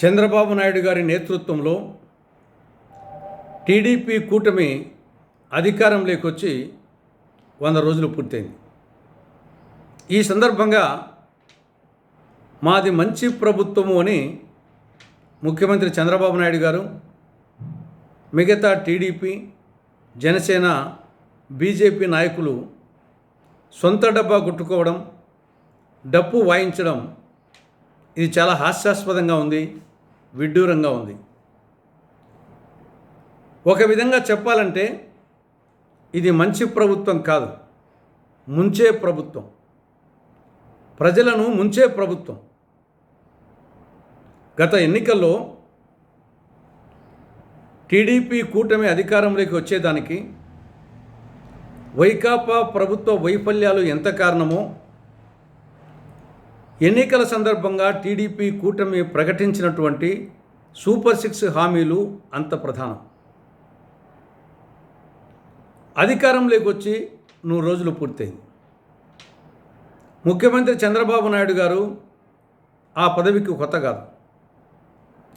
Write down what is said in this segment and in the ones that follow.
చంద్రబాబు నాయుడు గారి నేతృత్వంలో టీడీపీ కూటమి అధికారంలోకి వచ్చి 100 రోజులు పూర్తయింది. ఈ సందర్భంగా మాది మంచి ప్రభుత్వము అని ముఖ్యమంత్రి చంద్రబాబు నాయుడు గారు, మిగతా టీడీపీ, జనసేన, బీజేపీ నాయకులు సొంత డబ్బా కొట్టుకోవడం, డప్పు వాయించడం ఇది చాలా హాస్యాస్పదంగా ఉంది, విడ్డూరంగా ఉంది. ఒక విధంగా చెప్పాలంటే ఇది మంచి ప్రభుత్వం కాదు, ముంచే ప్రభుత్వం, ప్రజలను ముంచే ప్రభుత్వం. గత ఎన్నికల్లో టీడీపీ కూటమి అధికారంలోకి వచ్చేదానికి వైకాపా ప్రభుత్వ వైఫల్యాలు ఎంత కారణమో ఎన్నికల సందర్భంగా టీడీపీ కూటమి ప్రకటించినటువంటి సూపర్ 6 హామీలు అంత ప్రధానం. అధికారంలోకి వచ్చి 100 రోజులు పూర్తయింది. ముఖ్యమంత్రి చంద్రబాబు నాయుడు గారు ఆ పదవికి కొత్త కాదు.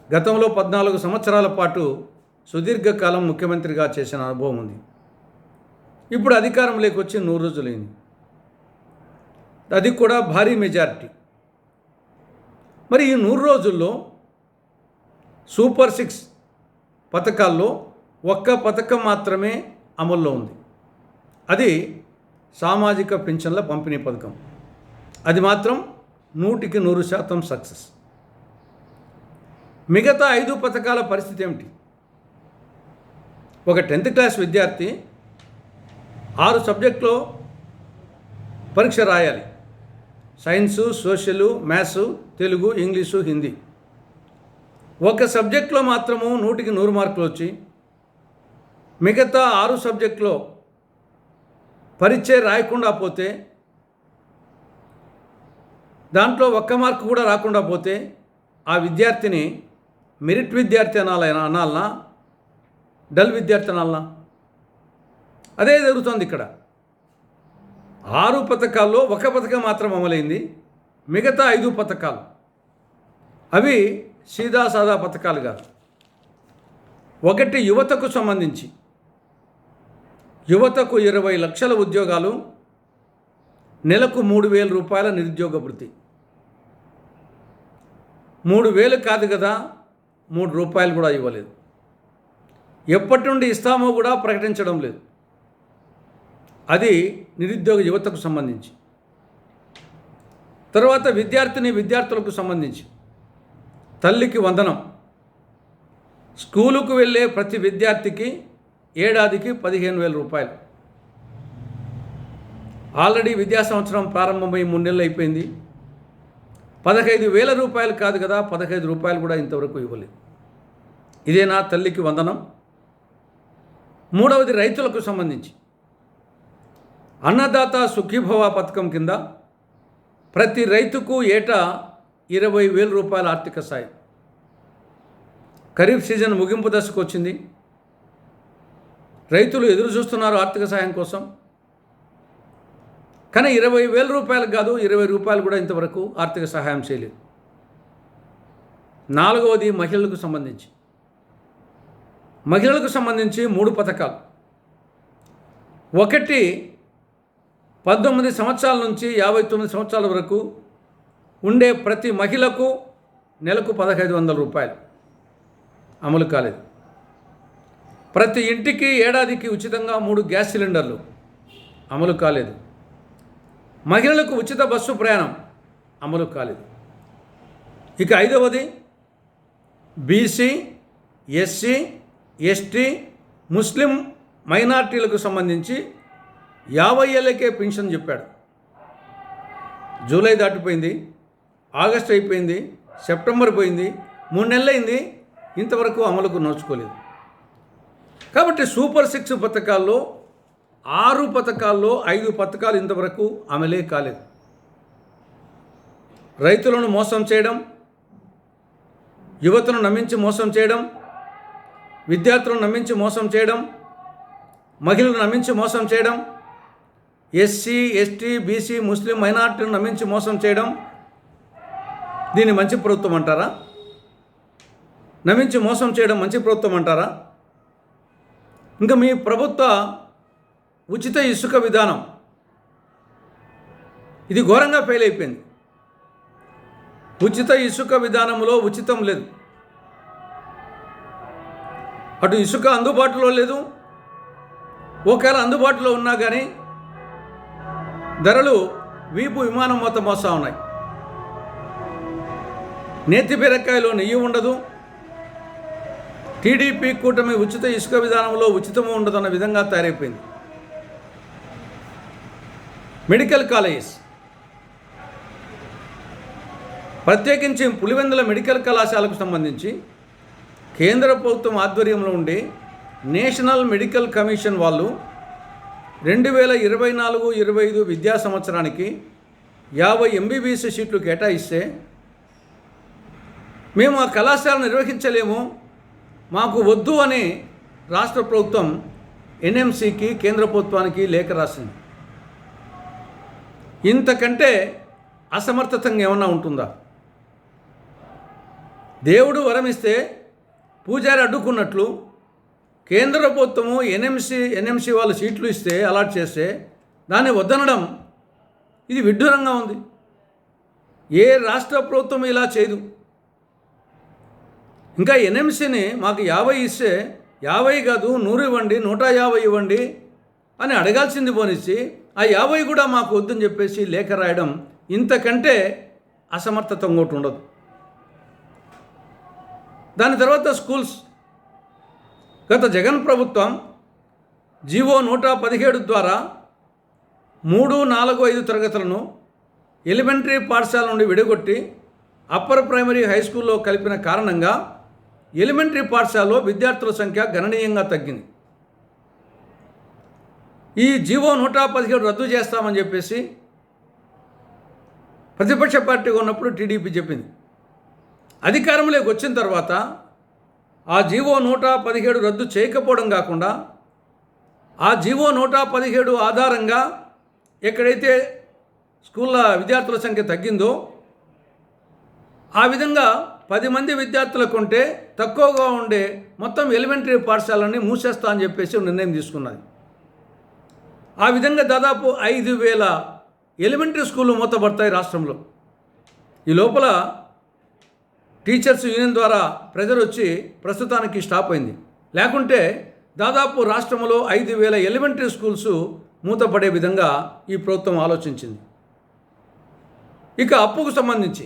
గతంలో 14 సంవత్సరాల పాటు సుదీర్ఘకాలం ముఖ్యమంత్రిగా చేసిన అనుభవం ఉంది. ఇప్పుడు అధికారంలోకి వచ్చి 100 రోజులైంది, అది కూడా భారీ మెజారిటీ. మరి ఈ 100 రోజుల్లో సూపర్ 6 పథకాల్లో ఒక్క పథకం మాత్రమే అమల్లో ఉంది. అది సామాజిక పింఛన్ల పంపిణీ పథకం. అది మాత్రం 100% సక్సెస్. మిగతా 5 పథకాల పరిస్థితి ఏమిటి? ఒక 10th క్లాస్ విద్యార్థి 6 సబ్జెక్టులో పరీక్ష రాయాలి. Science, social, maths, Telugu, English, Hindi. ఒక సబ్జెక్టులో మాత్రము 100కి 100 మార్కులు వచ్చి మిగతా 6 సబ్జెక్టులో పరీక్ష రాయకుండా పోతే, దాంట్లో 1 మార్కు కూడా రాకుండా పోతే ఆ విద్యార్థిని మెరిట్ విద్యార్థి అనాలనా, డల్ విద్యార్థి అనాలనా? అదే జరుగుతుంది ఇక్కడ. 6 పథకాల్లో 1 పథకం మాత్రం అమలైంది. మిగతా 5 పథకాలు అవి సీదాసాదా పథకాలు కాదు. ఒకటి యువతకు సంబంధించి, యువతకు 20 లక్షల ఉద్యోగాలు, నెలకు 3,000 రూపాయల నిరుద్యోగ భృతి. 3,000 కాదు కదా, 3 రూపాయలు కూడా ఇవ్వలేదు. ఎప్పటి నుండి ఇస్తామో కూడా ప్రకటించడం లేదు. అది నిరుద్యోగ యువతకు సంబంధించి. తర్వాత విద్యార్థులకు సంబంధించి తల్లికి వందనం. స్కూలుకు వెళ్ళే ప్రతి విద్యార్థికి ఏడాదికి 15,000 రూపాయలు. ఆల్రెడీ విద్యా సంవత్సరం ప్రారంభమై 3 నెలలు అయిపోయింది. 15,000 రూపాయలు కాదు కదా, 15 రూపాయలు కూడా ఇంతవరకు ఇవ్వలేదు. ఇదేనా తల్లికి వందనం? మూడవది రైతులకు సంబంధించి అన్నదాత సుఖీభవ పథకం కింద ప్రతి రైతుకు ఏటా 20,000 రూపాయల ఆర్థిక సాయం. ఖరీఫ్ సీజన్ ముగింపు దశకు వచ్చింది. రైతులు ఎదురు చూస్తున్నారు ఆర్థిక సాయం కోసం. కానీ 20,000 రూపాయలు కాదు, 20 రూపాయలు కూడా ఇంతవరకు ఆర్థిక సహాయం చేయలేదు. నాలుగవది మహిళలకు సంబంధించి 3 పథకాలు. ఒకటి 18 సంవత్సరాల నుంచి 59 సంవత్సరాల వరకు ఉండే ప్రతి మహిళకు నెలకు 1,500 రూపాయలు, అమలు కాలేదు. ప్రతి ఇంటికి ఏడాదికి ఉచితంగా 3 గ్యాస్ సిలిండర్లు, అమలు కాలేదు. మహిళలకు ఉచిత బస్సు ప్రయాణం, అమలు కాలేదు. ఇక 5వది బీసీ, ఎస్సీ, ఎస్టీ, ముస్లిం మైనార్టీలకు సంబంధించి 50 ఏళ్ళకే పెన్షన్ చెప్పాడు. జూలై దాటిపోయింది, ఆగస్టు అయిపోయింది, సెప్టెంబర్ పోయింది, 3 నెలలైంది, ఇంతవరకు అమలుకు నోచుకోలేదు. కాబట్టి సూపర్ 6 పథకాల్లో 6 పథకాల్లో 5 పథకాలు ఇంతవరకు అమలే కాలేదు. రైతులను మోసం చేయడం, యువతను నమ్మించి మోసం చేయడం, విద్యార్థులను నమ్మించి మోసం చేయడం, మహిళలను నమ్మించి మోసం చేయడం, ఎస్సీ, ఎస్టీ, బీసీ, ముస్లిం మైనార్టీలను నమ్మించి మోసం చేయడం, దీన్ని మంచి ప్రభుత్వం అంటారా? నమ్మించి మోసం చేయడం మంచి ప్రభుత్వం అంటారా? ఇంకా మీ ప్రభుత్వ ఉచిత ఇసుక విధానం ఇది ఘోరంగా ఫెయిల్ అయిపోయింది. ఉచిత ఇసుక విధానంలో ఉచితం లేదు. అటు ఇసుక అందుబాటులో లేదు, ఒకవేళ అందుబాటులో ఉన్నా కానీ ధరలు వీపు విమానం మొత్తం మోస్తూ ఉన్నాయి. నేతి బీరకాయలో నెయ్యి ఉండదు. టీడీపీ కూటమి ఉచిత ఇసుక విధానంలో ఉచితము ఉండదన్న విధంగా తయారైపోయింది. మెడికల్ కాలేజెస్, ప్రత్యేకించి పులివెందుల మెడికల్ కళాశాలకు సంబంధించి కేంద్ర ప్రభుత్వం ఆధ్వర్యంలో ఉండే నేషనల్ మెడికల్ కమిషన్ వాళ్ళు 2024-25 విద్యా సంవత్సరానికి 50 MBBS సీట్లు కేటాయిస్తే మేము ఆ కళాశాలను నిర్వహించలేము, మాకు వద్దు అని రాష్ట్ర ప్రభుత్వం NMCకి కేంద్ర ప్రభుత్వానికి లేఖ రాసింది. ఇంతకంటే అసమర్థతంగా ఏమన్నా ఉంటుందా? దేవుడు వరమిస్తే పూజారి అడ్డుకున్నట్లు కేంద్ర ప్రభుత్వము NMC వాళ్ళు సీట్లు ఇస్తే అలాట్ చేస్తే దాన్ని వద్దనడం ఇది విడ్డూరంగా ఉంది. ఏ రాష్ట్ర ప్రభుత్వం ఇలా చేయదు. ఇంకా NMCని మాకు 50 ఇస్తే 50 కాదు 100 ఇవ్వండి, 150 ఇవ్వండి అని అడగాల్సింది పోనిచ్చి ఆ 50 కూడా మాకు వద్దని చెప్పేసి లేఖ రాయడం ఇంతకంటే అసమర్థత ఇంకోటి ఉండదు. దాని తర్వాత స్కూల్స్, గత జగన్ ప్రభుత్వం జీవో 117 ద్వారా 3, 4, 5 తరగతులను ఎలిమెంటరీ పాఠశాల నుండి విడగొట్టి అప్పర్ ప్రైమరీ హై స్కూల్లో కలిపిన కారణంగా ఎలిమెంటరీ పాఠశాలలో విద్యార్థుల సంఖ్య గణనీయంగా తగ్గింది. ఈ జీవో 117 రద్దు చేస్తామని చెప్పేసి ప్రతిపక్ష పార్టీగా ఉన్నప్పుడు టీడీపీ చెప్పింది. అధికారంలోకి వచ్చిన తర్వాత ఆ జీవో 117 రద్దు చేయకపోవడం కాకుండా ఆ జీవో 117 ఆధారంగా ఎక్కడైతే స్కూళ్ళ విద్యార్థుల సంఖ్య తగ్గిందో ఆ విధంగా 10 మంది విద్యార్థులకు ఉంటే తక్కువగా ఉండే మొత్తం ఎలిమెంటరీ పాఠశాలని మూసేస్తా అని చెప్పేసి నిర్ణయం తీసుకున్నది. ఆ విధంగా దాదాపు 5,000 ఎలిమెంటరీ స్కూళ్ళు మూతపడతాయి రాష్ట్రంలో. ఈ లోపల టీచర్స్ యూనియన్ ద్వారా ప్రెజర్ వచ్చి ప్రస్తుతానికి స్టాప్ అయింది. లేకుంటే దాదాపు రాష్ట్రంలో 5,000 ఎలిమెంటరీ స్కూల్స్ మూతపడే విధంగా ఈ ప్రభుత్వం ఆలోచించింది. ఇక అప్పుకు సంబంధించి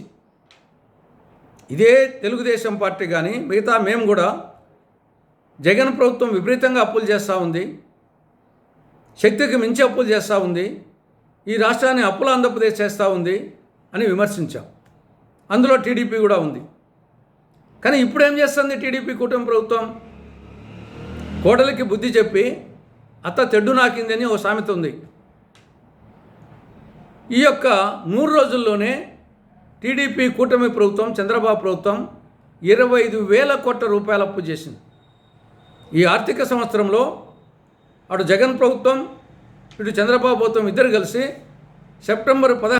ఇదే తెలుగుదేశం పార్టీ కానీ మిగతా మేము కూడా జగన్ ప్రభుత్వం విపరీతంగా అప్పులు చేస్తూ ఉంది, శక్తికి మించి అప్పులు చేస్తూ ఉంది, ఈ రాష్ట్రాన్ని అప్పుల ఆంధ్రప్రదేశ్ చేస్తూ ఉంది అని విమర్శించాం. అందులో టీడీపీ కూడా ఉంది. కానీ ఇప్పుడు ఏం చేస్తుంది టీడీపీ కూటమి ప్రభుత్వం? కోడలికి బుద్ధి చెప్పి అత్త తెడ్డు నాకిందని ఓ సామెత ఉంది. ఈ యొక్క 3 రోజుల్లోనే టీడీపీ కూటమి ప్రభుత్వం, చంద్రబాబు ప్రభుత్వం 25,000 కోట్ల రూపాయల అప్పు చేసింది. ఈ ఆర్థిక సంవత్సరంలో అటు జగన్ ప్రభుత్వం ఇటు చంద్రబాబు ప్రభుత్వం ఇద్దరు కలిసి సెప్టెంబర్ 16